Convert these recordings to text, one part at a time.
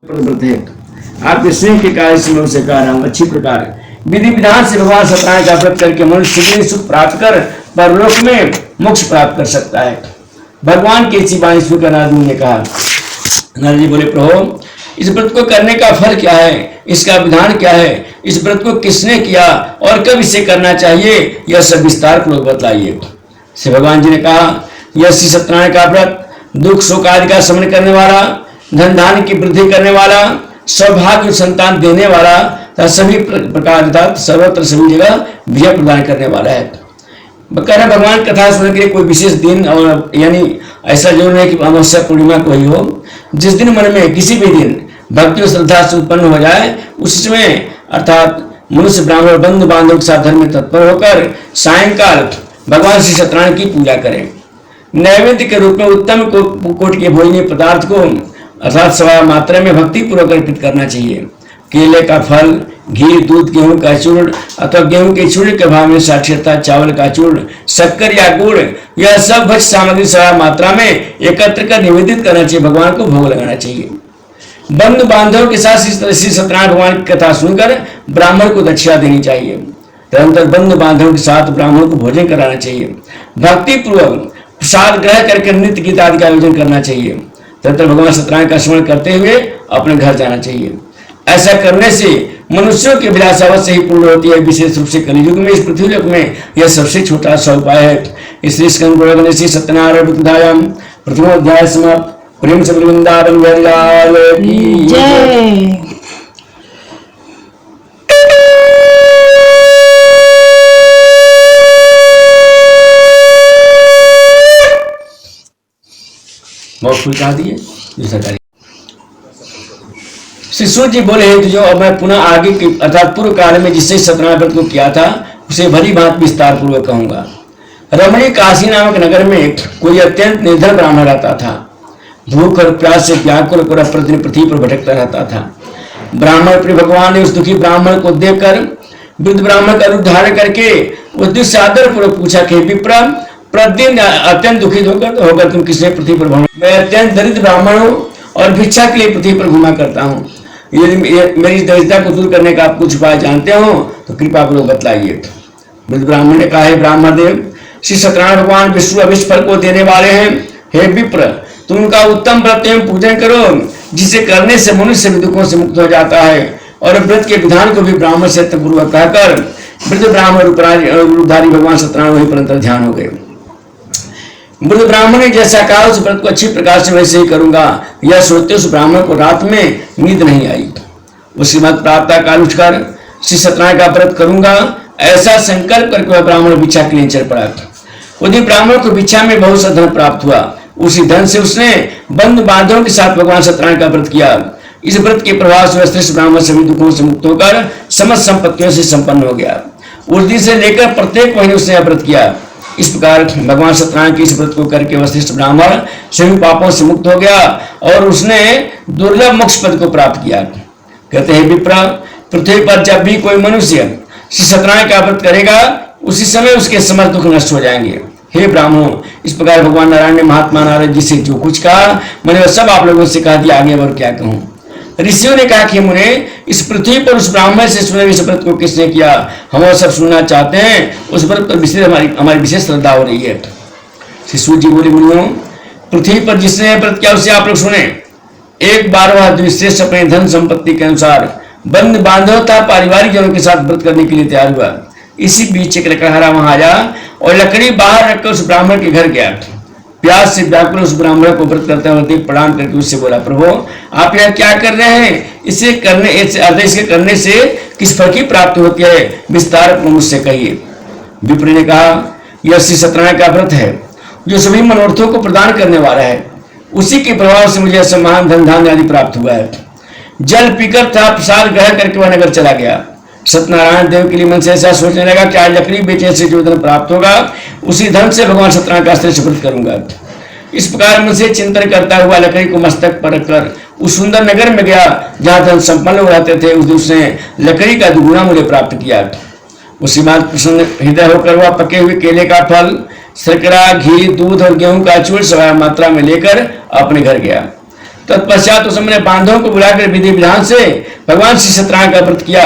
व्रत है। आपके स्नेह के कार्य से मैं उसे कह रहा हूँ अच्छी प्रकार विधि विधान से भगवान सत्यनारायण का व्रत करके मनुष्य शीघ्र सुख प्राप्त कर परलोक में मोक्ष प्राप्त कर सकता है। भगवान की इसी वाणी सुनकर नारद ने कहा, नारद जी बोले, प्रभु इस व्रत को करने का फल क्या है, इसका विधान क्या है, इस व्रत को किसने किया और कब इसे करना चाहिए, यह सब विस्तार पूर्वक बतलाइए। श्री भगवान जी ने कहा, यह श्री सत्यनारायण का व्रत दुख शोक आदि का शमन करने वाला, धन धान्य की वृद्धि करने वाला, सौभाग्य संतान देने वाला तथा सभी प्रकार सर्वत्र सभी जगह विजय प्रदान करने वाला है। कह रहे भगवान कथा सुनने के लिए कोई विशेष दिन और यानी ऐसा जरूर नहीं कि अमावस्या पूर्णिमा को ही हो, जिस दिन मन में किसी भी दिन भक्ति और श्रद्धा से उत्पन्न हो जाए उस समय अर्थात मनुष्य ब्राह्मण बंधु बांधव के साथ धर्म में तत्पर होकर सायंकाल भगवान श्री सत्यनारायण की पूजा करें। नैवेद्य के रूप में उत्तम कोटि के भोजनीय पदार्थ को अर्थात सवा मात्रा में भक्ति पूर्वक अर्पित करना चाहिए। केले का फल, घी, दूध, गेहूं का चूर्ण अथवा गेहूं के चूर्ण के भाव में साक्षरता, चावल का चूर्ण, शक्कर या गुड़, यह सब भक्ष्य सामग्री सवा मात्रा में एकत्र कर निवेदित करना चाहिए, भगवान को भोग लगाना चाहिए। बंधु बांधव के साथ श्री सत्यनारायण भगवान की कथा सुनकर ब्राह्मण को दक्षिणा देनी चाहिए। तदनंतर बंधु बांधव के साथ ब्राह्मण को भोजन कराना चाहिए। भक्ति पूर्वक प्रसाद ग्रह करके नृत्य गीत आदि का आयोजन करना चाहिए। तदनंतर भगवान सत्यनारायण का स्मरण करते हुए अपने घर जाना चाहिए। ऐसा करने से मनुष्यों की अभिलाषा अवश्य ही पूर्ण होती है। विशेष रूप से कलियुग में, इस पृथ्वी लोक में यह सबसे छोटा सा उपाय है। इसलिए स्कंद पुराण श्री सत्यनारायण व्रतायाम प्रथम अध्याय समाप्त। प्रेम से वृंदावन लाल की जय। बहुत फूल कहा दिए श्री सूर्य जी बोले, तो जो अब मैं पुनः आगे की अर्थात पूर्व काल में जिससे सत्यनारायण व्रत को किया था उसे भली भांति विस्तार पूर्वक कहूंगा। रमणीय काशी नामक नगर में कोई अत्यंत निर्धन ब्राह्मण रहता था। भूख और प्यास से व्याकुल होकर प्रतिदिन पृथ्वी पर भटकता रहता था। ब्राह्मण प्रिय भगवान ने उस दुखी ब्राह्मण को देखकर वृद्ध ब्राह्मण का रूप धारण करके उस आदर पूर्वक पूछा कि विप्र, प्रतिदिन अत्यंत दुखित होकर तुम किसने पृथ्वी पर घूमा? मैं अत्यंत दरिद्र ब्राह्मण हूँ और भिक्षा के लिए पृथ्वी पर घुमा करता हूँ। यदि मेरी दरिद्रता को दूर करने का आप कुछ उपाय जानते हो तो कृपा पूर्वक बतलाइए। वृद्ध ब्राह्मण ने कहा, हे ब्राह्मण देव, श्री सत्यनारायण भगवान विष्णु अभिष्ट फल को देने वाले हैं। हे विप्र, तुम उनका उत्तम व्रत एवं पूजन करो, जिसे करने से मनुष्य दुखों से मुक्त हो जाता है। और व्रत के विधान को भी ब्राह्मण से पूर्वक कहकर वृद्ध ब्राह्मण रूपधारी भगवान सत्यनारायण वहीं पर अंतर ध्यान हो गए। वृद्ध ब्राह्मण ने जैसा कहा उस व्रत को अच्छी प्रकार से वैसे ही करूंगा, यह सोचते उस ब्राह्मण को रात में नींद नहीं आई। उसके बाद प्रातः काल उठकर श्री सत्यनारायण का व्रत करूंगा ऐसा संकल्प करके वह ब्राह्मण भिक्षा के लिए चल पड़ा। उस ब्राह्मण को भिक्षा में बहुत सा धन प्राप्त हुआ। उसी धन से उसने बंधु बांधवों के साथ भगवान सत्यनारायण का व्रत किया। इस व्रत के प्रभाव से श्रेष्ठ ब्राह्मण सभी दुखों से मुक्त होकर समस्त संपत्तियों से संपन्न हो गया। उस दिन से लेकर प्रत्येक महीने उसने व्रत किया। इस प्रकार भगवान सत्यनारायण के इस व्रत को करके वशिष्ठ ब्राह्मण सभी पापों से मुक्त हो गया और उसने दुर्लभ मोक्ष पद को प्राप्त किया। कहते हैं विप्र, पृथ्वी पर जब भी कोई मनुष्य श्री सत्यनारायण का व्रत करेगा उसी समय उसके समस्त दुख नष्ट हो जाएंगे। हे ब्राह्मणों, इस प्रकार भगवान नारायण ने महात्मा नारद जी से जो कुछ कहा मैंने वह सब आप लोगों से कह दिया। आगे और क्या कहूँ। ऋषियों ने कहा कि मुने, इस पृथ्वी पर उस ब्राह्मण से सुने इस व्रत को किसने किया, हम वो सब सुनना चाहते हैं। उस व्रत पर विशेष हमारी विशेष श्रद्धा हो रही है। श्री सूर्य जी बोले, मुनियों, पृथ्वी पर जिसने व्रत किया उसे आप लोग सुने। एक बार वह द्विश्रेष्ठ अपने धन संपत्ति के अनुसार बंधु बांधव था पारिवारिक जनों के साथ व्रत करने के लिए तैयार हुआ। इसी बीच एक लकड़हारा वहां आया और लकड़ी बाहर रखकर उस ब्राह्मण के घर गया। प्यास से व्याकुल उस ब्राह्मण को व्रत करते हुए प्रणाम करके उससे बोला, प्रभु आप यह क्या कर रहे हैं? इसके करने से किस फल की प्राप्ति होती है, विस्तार मुझसे कहिए। विप्र ने कहा, यह श्री सत्यनारायण का व्रत है जो सभी मनोरथों को प्रदान करने वाला है। उसी के प्रभाव से मुझे सम्मान धन धान्य आदि प्राप्त हुआ है। जल पीकर था प्रसाद ग्रहण करके वह नगर चला गया। सत्यनारायण देव के लिए मन से ऐसा सोचने लगा कि आज लकड़ी बेचने से जो धन प्राप्त होगा उसी धन से भगवान सत्यनारायण का श्रेष्ठ व्रत करूंगा। इस प्रकार मन से चिंतन करता हुआ लकड़ी को मस्तक पर रखकर उस सुंदर नगर में गया जहां धन संपन्न लोग रहते थे। उस दिन उसने लकड़ी का दुगुना मूल्य प्राप्त किया। उसी बाद प्रसन्न हृदय होकर वह पके हुए केले का फल, शर्करा, घी, दूध और गेहूं का चूर्ण समान मात्रा में लेकर अपने घर गया। तत्पश्चात उसने बांधवों को बुलाकर विधि विधान से भगवान श्री सत्यनारायण का व्रत किया।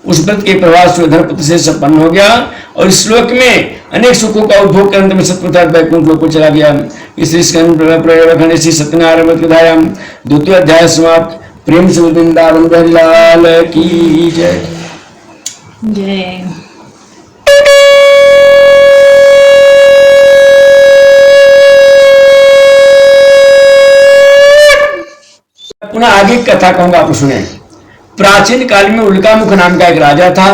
उस व्रत के प्रभाव से धर्मपुत्र से संपन्न हो गया और इस श्लोक में अनेक सुखों का उपभोग करने में सतपुत्र वैकुंठ लोक को चला गया। इस श्री सत्यनारायण व्रत कथायां द्वितीय अध्याय समाप्त। प्रेम से वृंदावन बिहारी लाल की जय जय। पुनः आगे कथा कहूंगा, आप सुने। प्राचीन काल में उल्कामुख नाम का एक राजा था।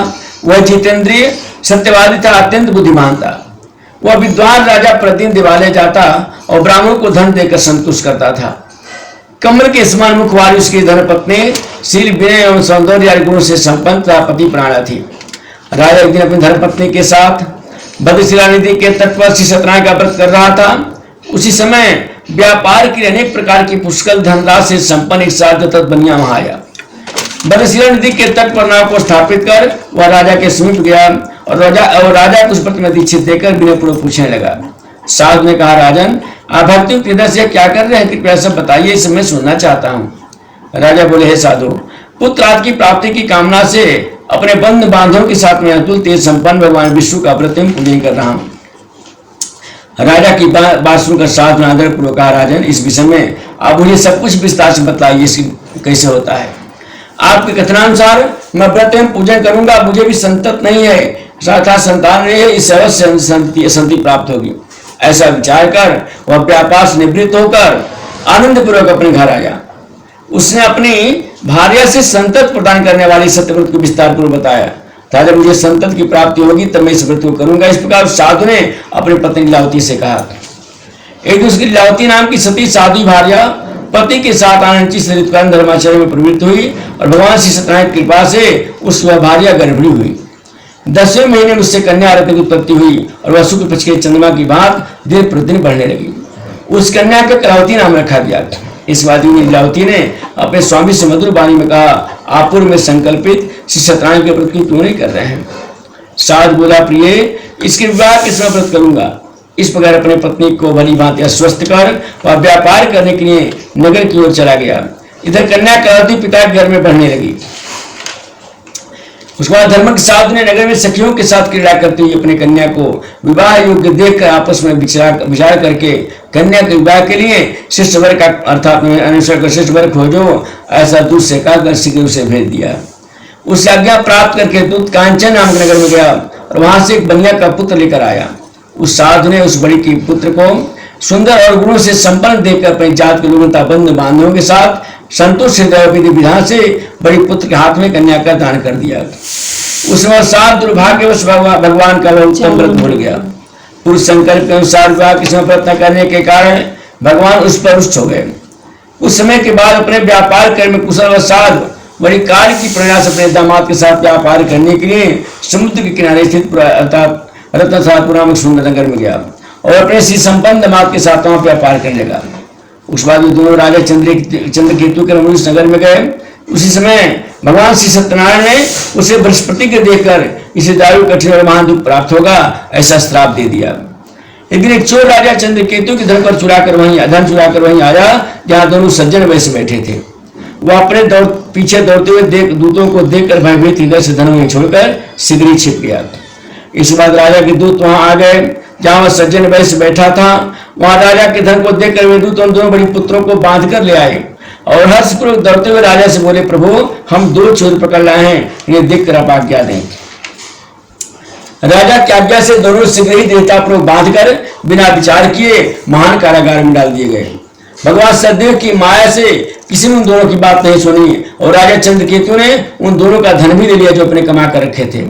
वह जितेंद्रिय सत्यवादी था, अत्यंत बुद्धिमान था। वह विद्वान राजा प्रतिदिन देवालय जाता और ब्राह्मणों को धन देकर संतुष्ट करता था। कमल के समान मुख वाली उसकी धर्मपत्नी शील विनय एवं सौंदर्य गुणों से संपन्न तथा पति प्राणा थी। राजा एक दिन अपनी धर्मपत्नी के साथ भद्रशिला नदी के तट पर श्री सत्यनारायण का व्रत कर रहा था। उसी समय व्यापार के अनेक प्रकार की पुष्कल धनराशि से संपन्न एक साधु तत्बनिया वहां आया। भद्रशिला नदी के तट पर नाव को स्थापित कर वह राजा के समीप गया और राजा को उस व्रत में दीक्षित देकर विनयपूर्वक पूछने लगा। साधु ने कहा, राजन, आप भक्ति हृदय से क्या कर रहे हैं, कृपया सब बताइए, इसे मैं सुनना चाहता हूँ। राजा बोले, हे साधु, पुत्र आदि की प्राप्ति की कामना से अपने बंधु बांधवों के साथ में अतुल तेज संपन्न भगवान विष्णु का प्रतिम पूजन कर रहा हूँ। राजा की बात सुनकर साधु ने आदर पूर्वक कहा, राजन, इस विषय में आप मुझे सब कुछ विस्तार से बताइए, कैसे होता है। आपके कथनानुसार मैं प्रतिम पूजन करूंगा, मुझे भी संतत नहीं है, साथ संतान नहीं है, इस अवश्य संति प्राप्त होगी। ऐसा विचार कर वह व्यापार से निवृत्त होकर आनंद पूर्वक अपने घर आया। उसने अपनी भार्या से संतत प्रदान करने वाली सत्यव्रत को विस्तार पूर्वक बताया था। जब मुझे संतत की प्राप्ति होगी तब मैं इस व्रत को करूंगा। इस प्रकार साधु ने अपनी पत्नी लीलावती से कहा। एक दूसरी लीलावती नाम की सती साधु भार्या पति के साथ आनंद से ऋतुकालीन धर्माचरण में प्रवृत्त हुई और भगवान श्री सत्यनारायण की कृपा से उस भार्या गर्भिणी हुई। 10वें महीने में उससे कन्या रत्न की उत्पत्ति हुई और वह शुक्ल पक्ष के चंद्रमा की भांति दिन प्रतिदिन बढ़ने लगी। उस कन्या का कलावती नाम रखा गया। इस बात लीलावती ने अपने स्वामी से मधुर वाणी में कहा, आप पूर्व में संकल्पित श्री सत्यनारायण के व्रत क्यों नहीं कर रहे हैं। साधु बोला, प्रिय, इसके विवाह के समय व्रत करूंगा। इस प्रकार अपने पत्नी को भली भांति अस्वस्थ कर वह व्यापार करने के लिए नगर की ओर चला गया। इधर कन्या कलावती पिता के घर में बढ़ने लगी। उसके बाद धर्म के साधु ने नगर में सखियों के साथ क्रीड़ा करते हुए अपने कन्या को विवाह योग्य देखकर आपस में विचार करके कन्या के विवाह के लिए श्रेष्ठ वर का अर्थात अनुसार श्रेष्ठ वर खोजो, ऐसा दूत से कहकर शीघ्र उसे भेज दिया। उससे आज्ञा प्राप्त करके दूत कांचन नामक नगर में गया और वहां से एक बनिया का पुत्र लेकर आया। उस साधु ने उस बड़ी की पुत्र को सुंदर और गुणों से संपन्न देखकर अपनी जात के लोगों तथा बंधु बांधवों के साथ संतोष विधि विधान से बड़ी पुत्र के हाथ में कन्या का दान कर दिया। उसमें सात दुर्भाग्यवश भगवान का उत्तम व्रत भूल गया। पुरुष संकल्प के अनुसार विवाह के समय प्रयत्न करने के कारण भगवान उस पर रुष्ट हो गए। कुछ समय के बाद अपने व्यापार कर में कुशल व साधु बड़ी काल की प्रेरणा से अपने दामाद के साथ व्यापार करने के लिए समुद्र के किनारे स्थित अर्थात रत्नसारपुर नामक सुंदर नगर में गया और अपने श्री संपन्न दामाद के साथ वहां व्यापार करने लगा। उस बाद दोनों राजा चंद्रकेतु के उस नगर में गए। उसी समय भगवान श्री सत्यनारायण ने उसे बृहस्पति के देखकर इसे दारू कठिन और महान दुख प्राप्त होगा ऐसा श्राप दे दिया। एक दिन एक चोर राजा चंद्रकेतु के धन चुरा कर वहीं आया जहां दोनों सज्जन वैसे बैठे थे। वह अपने पीछे दौड़ते हुए दूतों को देखकर भयभीत हृदय से धन वहीं छोड़कर शीघ्र छिप गया। इस बाद राजा के दूत वहां आ गए जहां वह सज्जन वैश्य बैठा था। वहां राजा के धन को देखकर वे दूत उन दोनों बड़ी पुत्रों को बांध कर ले आए और हर्षपूर्वक दौड़ते हुए राजा से बोले, प्रभु, हम 2 चोर पकड़ लाए हैं, इन्हें देखकर आप आज्ञा दें। राजा की आज्ञा से दोनों शीघ्र ही देवतापूर्वक बांधकर बिना विचार किए महान कारागार में डाल दिए गए। भगवान सदैव की माया से किसी ने उन दोनों की बात नहीं सुनी और राजा चंद्रकेतु ने उन दोनों का धन भी ले लिया जो अपने कमा कर रखे थे।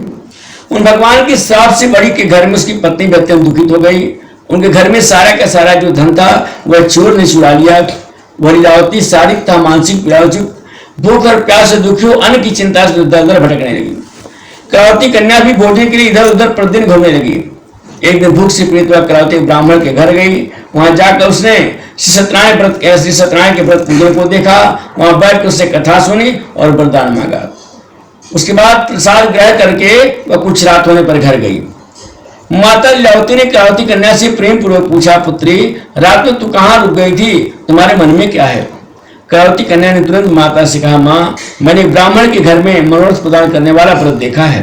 उन भगवान के श्राप से बड़ी के घर में उसकी पत्नी भी अत्यंत दुखित हो गई। उनके घर में सारा का सारा जो धन था वह चोर ने चुरा लिया। वह लीलावती शारीरिक था मानसिक भूख और प्यास से दुखी हो अन्न की चिंता से दर भटकने लगी। करावती कन्या भी भोजन के लिए इधर उधर प्रतिदिन घूमने लगी। एक दिन भूख से पीड़ित हुआ करावती ब्राह्मण के घर गई। वहां जाकर उसने श्री सत्यनारायण के व्रत पूजन को देखा। वहां बैठ कर उससे कथा सुनी और वरदान मांगा। उसके बाद प्रसाद ग्रहण करके वह कुछ रात होने पर घर गई। माता लीलावती ने करावती कन्या से प्रेम पूर्वक पूछा, पुत्री, रात में तू कहाँ रुक गई थी, तुम्हारे मन में क्या है। करावती कन्या ने तुरंत माता से कहा, माँ, मैंने ब्राह्मण के घर में मनोरथ प्रदान करने वाला व्रत देखा है।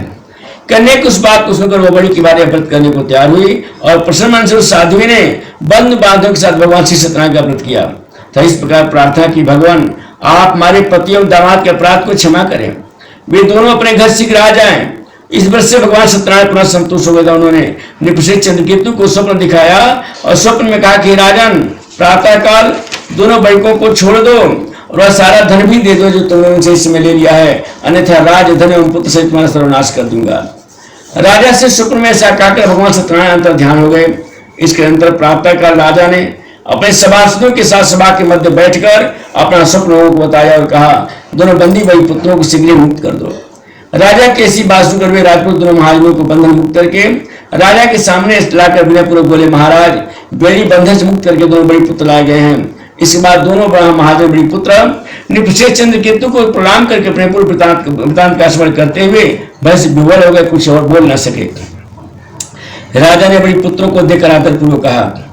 कन्या की उस बात को सुनकर वो बड़ी की बारे व्रत करने को तैयार हुई और प्रसन्न मन से उस साध्वी ने बंधु बांधवों के साथ भगवान श्री सत्यनारायण का व्रत किया। तो इस प्रकार प्रार्थना की, भगवान आप हमारे पति और दामाद के अपराध को क्षमा करें, वे दोनों अपने घर शीघ्र आ जाएं। इस व्रत से भगवान सत्यनारायण पुनः संतुष्ट हो गए। उन्होंने नृपश्रेष्ठ चंद्रकेतु को स्वप्न दिखाया और स्वप्न में कहा कि राजन, प्रातः काल दोनों बालकों को छोड़ दो और वह सारा धन भी दे दो जो तुमने उनसे इस समय ले लिया है, अन्यथा राज धन एवं पुत्र सहित तुम्हारा सर्वनाश कर दूंगा। राजा से स्वप्न में ऐसा कहकर भगवान सत्यनारायण अंतर ध्यान हो गए। इसके अंतर प्रातः काल राजा ने अपने सभासदों के साथ सभा के मध्य बैठकर अपना स्वप्न को बताया और कहा, दोनों बंदी भाई पुत्रों को शीघ्र मुक्त कर दो। राजा की ऐसी बात सुनकर वे राजपूत दोनों महाजनों को बंधन मुक्त करके राजा के सामने लाकर विनयपूर्वक बोले, महाराज, बेड़ी बंधन से मुक्त करके दोनों बड़े पुत्र लाए गए हैं। इसके बाद दोनों महाजन बड़ी पुत्र नृपश्रेष्ठ चंद्रकेतु को प्रणाम करके अपने पूर्व वृत्तांत का स्मरण करते हुए भय से विह्वल हो गए, कुछ और बोल न सके। राजा ने बड़ी पुत्रों को देखकर आदरपूर्वक कहा,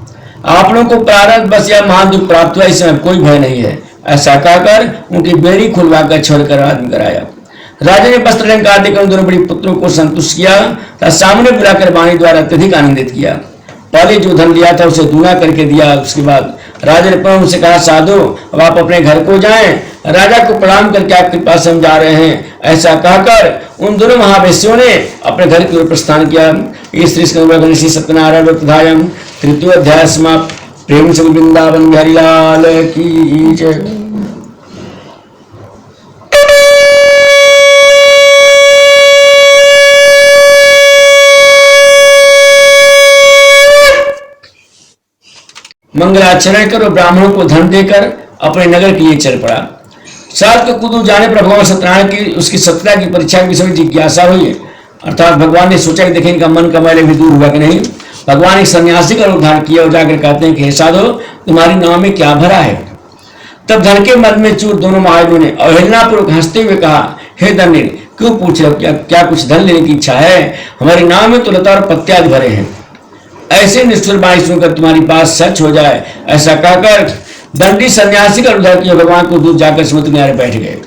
आप लोगों को प्रारब्ध बस या महान दुख प्राप्त हुआ, इसमें कोई भय नहीं है। ऐसा कहकर उनकी बेड़ी खुलवाकर छोड़कर आदमी कराया। राजा ने वस्त्र अलंकार देकर दोनों बड़ी पुत्रों को संतुष्ट किया तथा सामने बुलाकर वाणी द्वारा अत्यधिक आनंदित किया। पहले जो धन लिया था उसे दूना करके दिया। उसके बाद राजा ने पुनः उनसे कहा, साधु, अब आप अपने घर को जाएं, राजा को प्रणाम करके आपके पास हम जा रहे हैं। ऐसा कहकर उन दोनों महावेश्यों ने अपने घर की ओर प्रस्थान किया। इस श्री सत्यनारायण व्रतधायम तृतीय अध्याय समाप्त। प्रेम से वृंदावन बिहारी लाल की जय। मंगलाचरण कर और ब्राह्मणों को धन देकर अपने नगर के लिए चल पड़ा। सात को कुदू जाने पर भगवान सत्यनारायण की उसकी सत्यता की परीक्षा के विषय में जिज्ञासा हुई, अर्थात भगवान ने सोचा कि देखें इनका मन का मैल भी दूर हुआ कि नहीं। भगवान एक सन्यासी का उद्धार किया और जाकर कहते हैं कि हे साधो, तुम्हारी नाव में क्या भरा है। तब धन के मद में चूर दोनों महाजनों ने अवहेलनापूर्वक हंसते हुए कहा, हे धन्य, क्यों पूछ रहे हो, क्या कुछ धन लेने की इच्छा है? हमारी नाव में तो लता और पत्ते भरे हैं। ऐसे निष्ठुर बाणी सुनकर तुम्हारी बात सच हो जाए, ऐसा कहकर दंडी सन्यासी का उद्धार किया। भगवान को दूर जाकर समुद्र किनारे बैठ गए।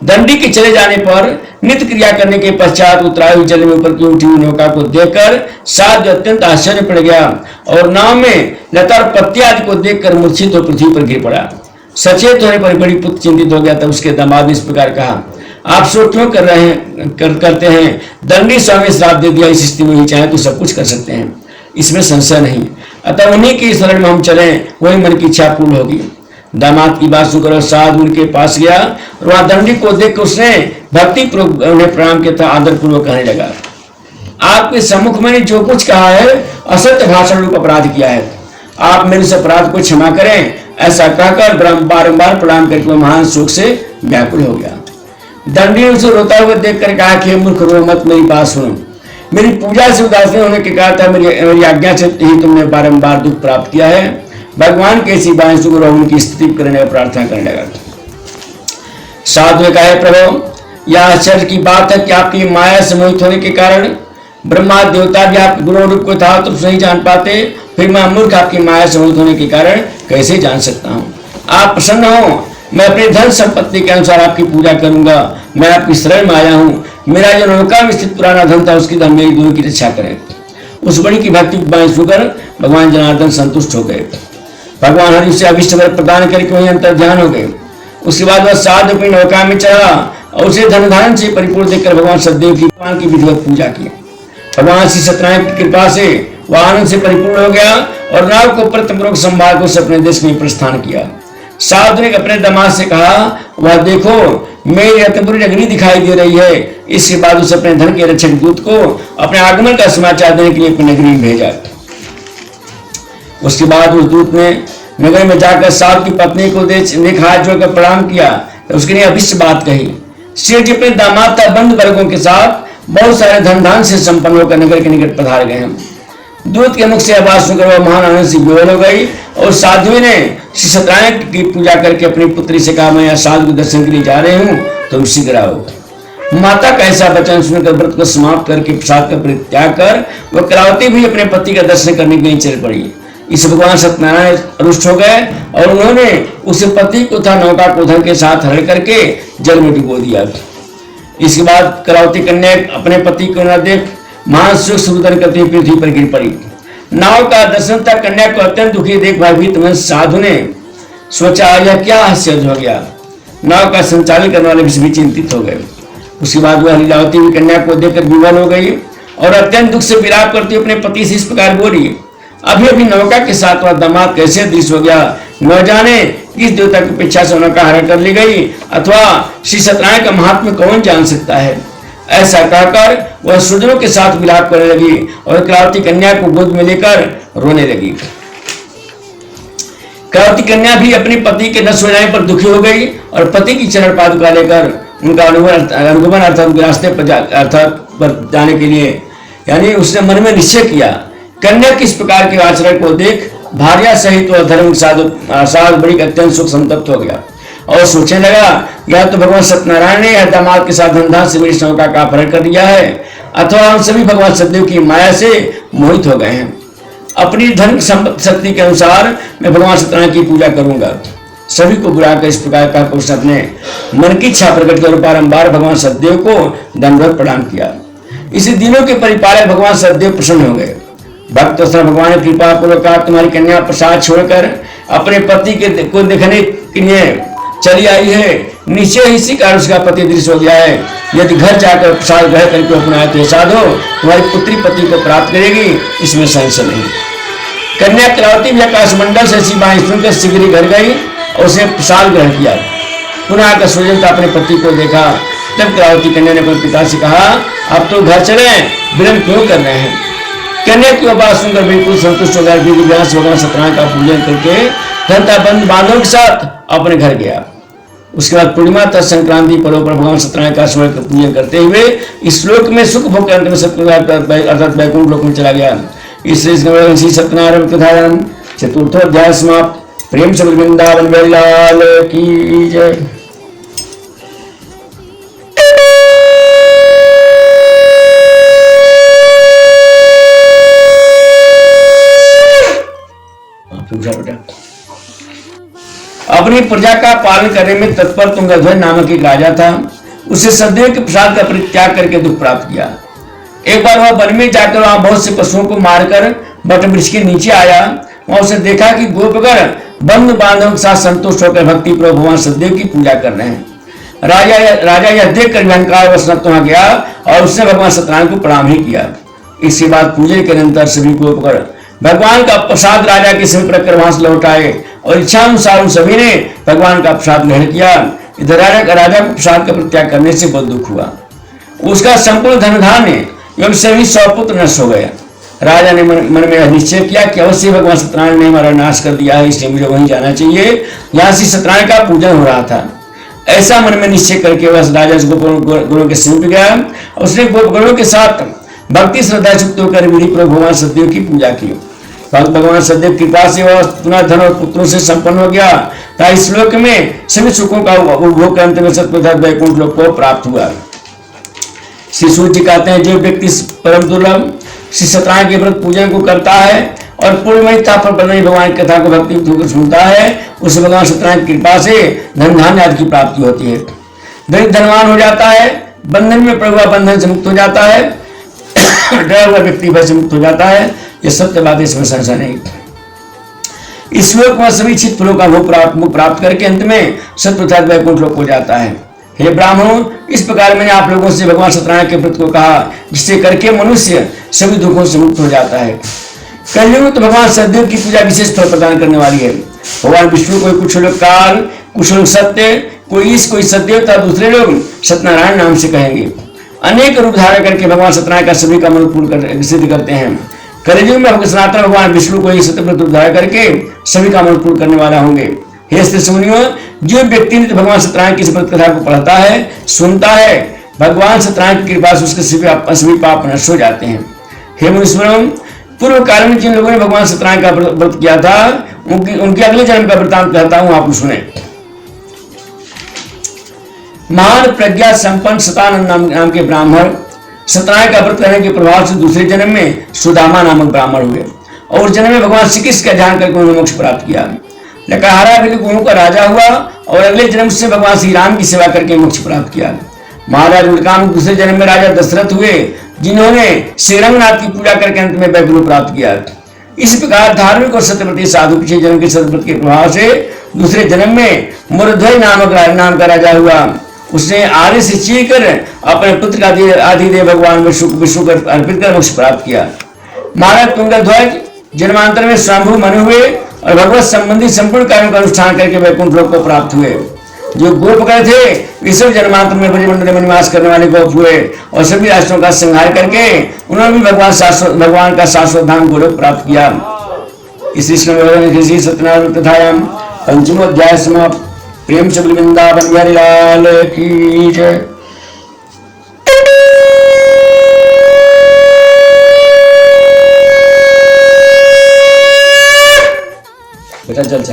दंडी के चले जाने पर नित्य क्रिया करने के पश्चात उतराई हुई जल में ऊपर की उठी हुई नौका को देखकर साधु अत्यंत आश्चर्य पड़ गया और नाव में लता और पत्ते आदि को देखकर मूर्छित होकर पृथ्वी पर गिर पड़ा। सचेत होने पर बड़ी पुत्र चिंतित हो गया। तब उसके दामाद ने इस प्रकार कहा, आप सो क्यों करते हैं? दंडी स्वामी श्राप दे दिया, इस स्थिति में ही चाहे तो सब कुछ कर सकते हैं, इसमें संशय नहीं। अतः उन्हीं की शरण में हम चलें, वही मन की इच्छा पूर्ण होगी। दामाद की बात सुनकर साधु उनके पास गया और वहां दंडी को देखकर उसने भक्ति पूर्वक उन्हें प्रणाम किया था। आदर पूर्वक कहने लगा, आपके सम्मुख मैंने जो कुछ कहा है असत्य भाषण रूप अपराध किया है, आप मेरे इस अपराध को क्षमा करें। ऐसा कहकर बारंबार प्रणाम करके वह महान शोक से व्याकुल हो गया। दंडी ने उसे रोता हुआ देखकर कहा कि मूर्ख रो मत, मेरी बात सुनो। मेरी पूजा से उदासीन होने के कारण था, मेरी आज्ञा से ही तुमने बारंबार दुख प्राप्त किया है। भगवान के ऐसी बातें सुनकर उनकी स्तुति करने और प्रार्थना करने लगा। साधु ने कहा, प्रभु, यह आश्चर्य की बात है कि आपकी माया से मोहित होने के कारण ब्रह्मा देवता भी आपके गुणों रूप को था तो नहीं जान पाते, फिर मैं मूर्ख आपकी माया से मोहित होने के कारण कैसे जान सकता हूँ? आप प्रसन्न हो, मैं अपने धन संपत्ति के अनुसार आपकी पूजा करूंगा। मैं आपकी शरण में आया हूँ। मेरा जो नौका में स्थित पुराना धन था उसकी धन मेरी दोनों की रक्षा करें। उस बड़ी की भक्ति बाएं सुनकर भगवान जनार्दन संतुष्ट हो गए। भगवान हरि से अभिष्ट वर प्रदान करके वही अंतर ध्यान हो गए। उसके बाद वह साधु अपनी नौका में चढ़ा और उसे धन धारण से परिपूर्ण देखकर भगवान सदैव की भगवान की विधिवत पूजा की। भगवान श्री सत्यनारायण की कृपा से वह आनंद से परिपूर्ण हो गया और नाव को प्रत्यपूर्वक संभाल कर अपने देश में प्रस्थान किया। साधु ने अपने दामाद से कहा, वह देखो मेरी रत्नपुरी नगरी दिखाई दे रही है। इसके बाद उसे अपने धन के रक्षक दूत को अपने आगमन का समाचार देने के लिए अपनी नगरी में भेजा। उसके बाद उस दूत ने नगर में जाकर साधु की पत्नी को देख हाथ जोड़कर प्रणाम किया तो उसके लिए अभिष्ट बात कही। श्री जी अपने दामाद तथा बंधु वर्गों के साथ बहुत सारे धन से संपन्न होकर नगर के निकट पधार गए हैं। दूत के मुख से आवाज सुनकर वह महान आनंद से विवल हो गई और साध्वी ने श्री सत्यनारायण की पूजा करके अपनी पुत्री से कहा, मैं यहाँ साधु के दर्शन के लिए जा रही हूँ, तुम शीघ्र आओ। माता का ऐसा वचन सुनकर व्रत को समाप्त करके प्रसाद का परित्याग कर वह करावती भी अपने पति का दर्शन करने के लिए चल पड़ी। इस भगवान सत्यनारायण रुष्ट हो गए और उन्होंने उस पति को था नौका को धन के साथ हरण करके जल में डुबो दिया। इसके बाद करावती कन्या अपने पति को न देख महान सुख सुदर्शन करती हुई पृथ्वी पर गिर पड़ी। नाव का दर्शन तक कन्या को अत्यंत दुखी देख भयभीत मन साधु ने सोचा यह क्या आश्चर्य हो गया। नाव का संचालन करने वाले भी चिंतित हो गए। उसके बाद वह लीलावती हुई कन्या को देखकर विवल हो गई और अत्यंत दुख से विलाप करती अपने पति से इस प्रकार बोली, अभी अभी नौका के साथ वह दामाद कैसे दृश्य हो गया, न जाने किस देवता की इच्छा से नौका हरण कर ली गई अथवा श्री सत्यनारायण का महात्म्य कौन जान सकता है। ऐसा कहकर वह सुजनों के साथ विलाप करने लगी और करावती कन्या को गोद में लेकर रोने लगी। करावती कन्या भी अपने पति के नष्ट हो जाने पर दुखी हो गई और पति की चरण पादुका लेकर उनका अनुगमन अर्थात रास्ते पर जाने के लिए यानी उसने मन में निश्चय किया। कन्या किस प्रकार के आचरण को देख भार्या सहित वह धर्म साधु बड़ी अत्यंत सुख संतप्त हो गया और सोचने लगा, या तो भगवान सत्यनारायण ने यह दामाद के साथ धनधान से मेरी नौका का अपहरण कर दिया है अथवा हम सभी भगवान सतदेव की माया से मोहित हो गए हैं। अपनी धन शक्ति के अनुसार मैं भगवान सत्यनारायण की पूजा करूंगा। सभी को बुलाकर इस प्रकार का पुरुष अपने मन की इच्छा प्रकट कर बारंबार भगवान सतदेव को दंडवत प्रदान किया। इसी दिनों के परिपालक भगवान सतदेव प्रसन्न हो गए। भक्त भगवान ने कृपा पूर्वक कहा, तुम्हारी कन्या प्रसाद छोड़कर अपने पति को देखने के लिए चली आई है, नीचे इसी कारण उसका पति दृश्य हो गया है। यदि घर जाकर प्रसाद ग्रहण करके अपनाए तो साधो तुम्हारी पुत्री पति को प्राप्त करेगी, इसमें संशय नहीं। कन्या करावती भी आकाशमंडल से ऐसी बात सुनकर शीघ्र घर गई और उसने प्रसाद ग्रहण किया। पुनः आकर सूर्यदेवता अपने पति को देखा। तब करावती कन्या ने अपने पिता से कहा, अब तो घर चले, विलंब क्यों कर रहे हैं। कन्या की बात सुनकर बिल्कुल संतुष्ट हो गया। भगवान सत्यनारायण का पूजन करके धनता बंद बांधवों के साथ अपने घर गया। उसके बाद पूर्णिमा तक संक्रांति पर्व पर भगवान सत्यनारायण का स्मरण पूजन करते हुए इस श्लोक में सुख भोग के अंत में सत्यनारायण अर्थात वैकुंठ लोक में चला गया। इसलिए श्री सत्यनारायण कथा चतुर्थोध्याय समाप्त। प्रेम से वृंदावन लाल की जय। अपनी प्रजा का पालन करने में तत्पर तुंगध्वज नामक एक राजा था। उसे सदैव के प्रसाद का परित्याग करके दुख प्राप्त किया। एक बार वह वन में जाकर वहां बहुत से पशुओं को मारकर बट वृक्ष के नीचे आया। वहां उसे देखा कि गोपगण बंधु बांधवों के साथ संतुष्ट होकर भक्ति पूर्वक भगवान सतदेव की पूजा कर रहे हैं। राजा यह देखकर अहंकार वश वहां गया और उसने भगवान सत्यनारायण को प्रणाम ही किया। इसके बाद पूजन के अंतर सभी गोपगण भगवान का प्रसाद राजा के समीप रखकर वहां से लौट आए और इच्छानुसार उन सभी ने भगवान का प्रसाद ग्रहण किया। इधर राजा को प्रसाद का परित्याग करने से बहुत दुख हुआ। उसका संपूर्ण धन धान्य एवं सभी 100 पुत्र नष्ट हो गए। राजा ने मन में निश्चय किया कि अवश्य भगवान सत्यनारायण ने हमारा नाश कर दिया है, इसलिए मुझे वहीं जाना चाहिए। यहाँ श्री सत्यनारायण का पूजन हो रहा था। ऐसा मन में निश्चय करके वह राजा गोपगणों के समीप गया। उसने गोपगणों के साथ भक्ति श्रद्धा युक्त होकर विधि पूर्वक भगवान सतदेव की पूजा की। भगवान सतदेव कृपा से वह पुनः धन और पुत्रों से संपन्न हो गया। था इस श्लोक में सभी सुखों का उपभोग अंत में सत्पदार्थ वैकुंठ लोक को प्राप्त हुआ। श्री सूत जी कहते हैं, जो व्यक्ति परम दुर्लभ श्री सत्यनारायण के व्रत पूजन को करता है और पूर्णमयता पर बनी भगवान की कथा को भक्ति होकर सुनता है, उसे भगवान सत्यनारायण की कृपा से धन धान्य आदि की प्राप्ति होती है। दरिद्र धनवान हो जाता है, बंधन में पड़ा हुआ बंधन से मुक्त हो जाता है, डरा हुआ व्यक्ति भय से मुक्त हो जाता है। ये सत्य बात, इसमें संशय नहीं। इस श्लोक में सभी चित फलों का भोग प्राप्त करके अंत में सत्पदार्थ वैकुंठ लोक हो जाता है। हे ब्राह्मणों, इस प्रकार मैंने आप लोगों से भगवान सत्यनारायण के व्रत को कहा, जिससे करके मनुष्य सभी दुखों से मुक्त हो जाता है। कलयुग तो भगवान सतदेव की पूजा विशेष फल प्रदान करने वाली है। भगवान विष्णु को कुछ लोग काल, कुछ लोग सत्य, कोई ईश, कोई सतदेव तथा दूसरे लोग सत्यनारायण नाम से कहेंगे। अनेक रूप धारण करके भगवान सत्यनारायण का सभी का मन पूर्ण सिद्ध करते हैं। कलयुग में सनातन भगवान विष्णु को ही सत्यव्रत धारण करके सभी का मन पूर्ण करने वाला होंगे। हे श्रेष्ठ मुनियों, जो व्यक्ति ने भगवान सत्यनारायण की व्रत कथा को पढ़ता है, सुनता है, भगवान सत्यनारायण की कृपा से उसके सभी पाप नष्ट हो जाते हैं। हे मुनीश्वरों, पूर्व काल में जिन लोगों ने भगवान सत्यनारायण का व्रत किया था, उनके अगले जन्म का वृतांत कहता हूं, आप सुने। महान प्रज्ञा संपन्न सतानंद नाम के ब्राह्मण सत्यनारायण का व्रत करने के प्रभाव से दूसरे जन्म में सुदामा नामक ब्राह्मण हुए। और जन्म में भगवान श्री कृष्ण का ध्यान करके उन्होंने मोक्ष प्राप्त किया। लकाहारा बिलकुओं का राजा हुआ और अगले जन्म से भगवान श्री राम की सेवा करके मोक्ष प्राप्त किया। महाराज उल्काम दूसरे जन्म में राजा दशरथ हुए, जिन्होंने श्रीरंगनाथ की पूजा करके अंत में वैकुंठ प्राप्त किया। इस प्रकार धार्मिक और सत्यव्रती साधु पिछले जन्म के सतव्रत के प्रभाव से दूसरे जन्म में मुरध्वज नाम का राजा हुआ। उसने आर्य से चीर कर अपने पुत्र का आदिदेव भगवान विष्णु को अर्पित कर मोक्ष प्राप्त किया। महाराज तुंगध्वज जन्मांतर में स्वयंभू मनु हुए और भगवत संबंधी संपूर्ण कार्यों का अनुष्ठान करके वैकुंठ लोक को प्राप्त हुए। जो गोपकर थे विश्व जन्मांतर में ब्रजमंडल में निवास करने वाले गोप हुए और सभी राष्ट्रों का संहार करके उन्होंने भी भगवान का शाश्वत धाम गोलोक प्राप्त किया। इस कृषि सत्यनारायण कथायाम पंचमोध्याय समाप्त। प्रेम से वृंदावन बिहारी लाल की जय। बेटा चल